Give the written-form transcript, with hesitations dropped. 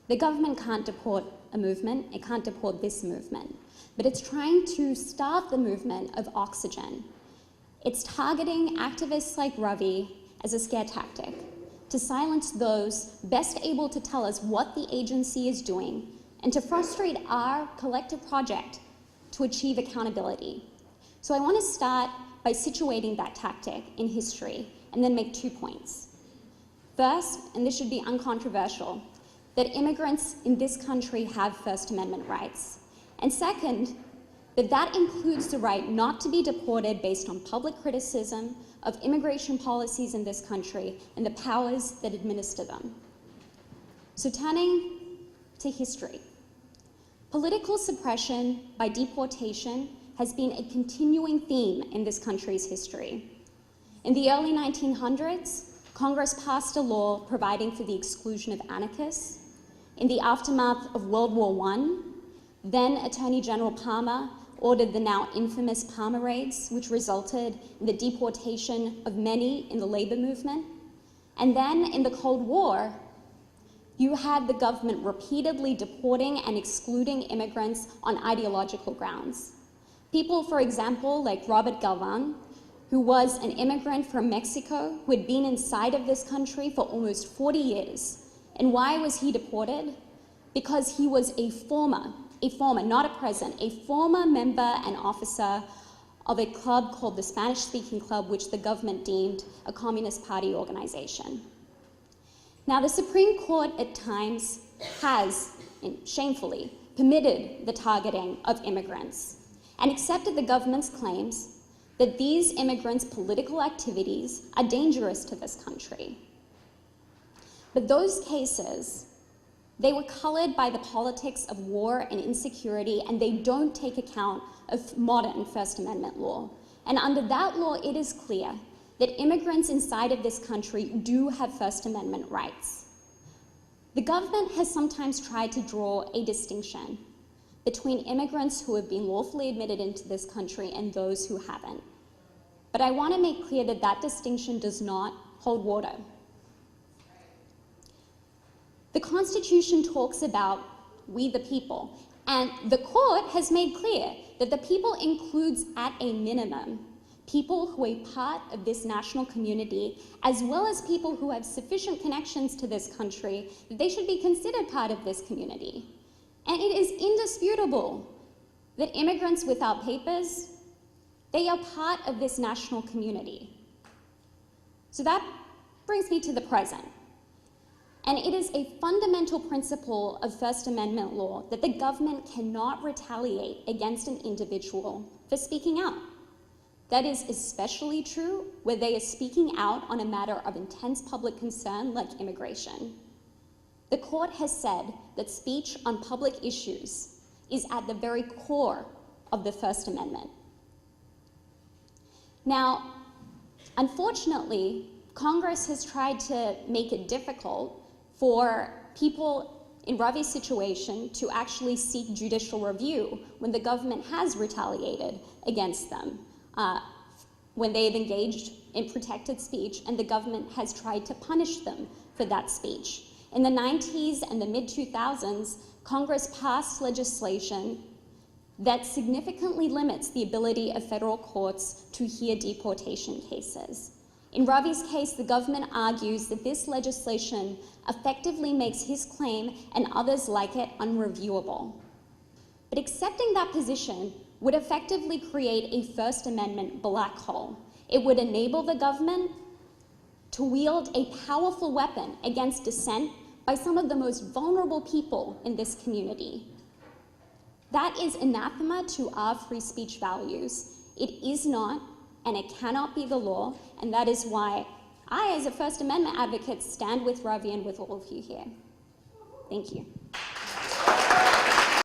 The government can't deport a movement, it can't deport this movement, but it's trying to starve the movement of oxygen. It's targeting activists like Ravi as a scare tactic to silence those best able to tell us what the agency is doing and to frustrate our collective project to achieve accountability. So I want to start by situating that tactic in history and then make 2 points. First, and this should be uncontroversial, that immigrants in this country have First Amendment rights. And second, that includes the right not to be deported based on public criticism of immigration policies in this country and the powers that administer them. So turning to history. Political suppression by deportation has been a continuing theme in this country's history. In the early 1900s, Congress passed a law providing for the exclusion of anarchists. In the aftermath of World War I, then Attorney General Palmer ordered the now infamous Palmer raids, which resulted in the deportation of many in the labor movement. And then in the Cold War, you had the government repeatedly deporting and excluding immigrants on ideological grounds. People, for example, like Robert Galvan, who was an immigrant from Mexico who had been inside of this country for almost 40 years. And why was he deported? Because he was a former, not a present, a former member and officer of a club called the Spanish-speaking Club, which the government deemed a Communist Party organization. Now, the Supreme Court at times has, shamefully, permitted the targeting of immigrants and accepted the government's claims that these immigrants' political activities are dangerous to this country. But those cases, they were colored by the politics of war and insecurity, and they don't take account of modern First Amendment law. And under that law, it is clear that immigrants inside of this country do have First Amendment rights. The government has sometimes tried to draw a distinction between immigrants who have been lawfully admitted into this country and those who haven't. But I want to make clear that that distinction does not hold water. The Constitution talks about we the people, and the court has made clear that the people includes at a minimum people who are part of this national community, as well as people who have sufficient connections to this country that they should be considered part of this community. And it is indisputable that immigrants without papers, they are part of this national community. So that brings me to the present. And it is a fundamental principle of First Amendment law that the government cannot retaliate against an individual for speaking out. That is especially true where they are speaking out on a matter of intense public concern like immigration. The court has said that speech on public issues is at the very core of the First Amendment. Now, unfortunately, Congress has tried to make it difficult for people in Ravi's situation to actually seek judicial review when the government has retaliated against them, when they've engaged in protected speech and the government has tried to punish them for that speech. In the 90s and the mid-2000s, Congress passed legislation that significantly limits the ability of federal courts to hear deportation cases. In Ravi's case, the government argues that this legislation effectively makes his claim and others like it unreviewable. But accepting that position would effectively create a First Amendment black hole. It would enable the government to wield a powerful weapon against dissent by some of the most vulnerable people in this community. That is anathema to our free speech values. It is not, and it cannot be the law, and that is why I, as a First Amendment advocate, stand with Ravi and with all of you here. Thank you.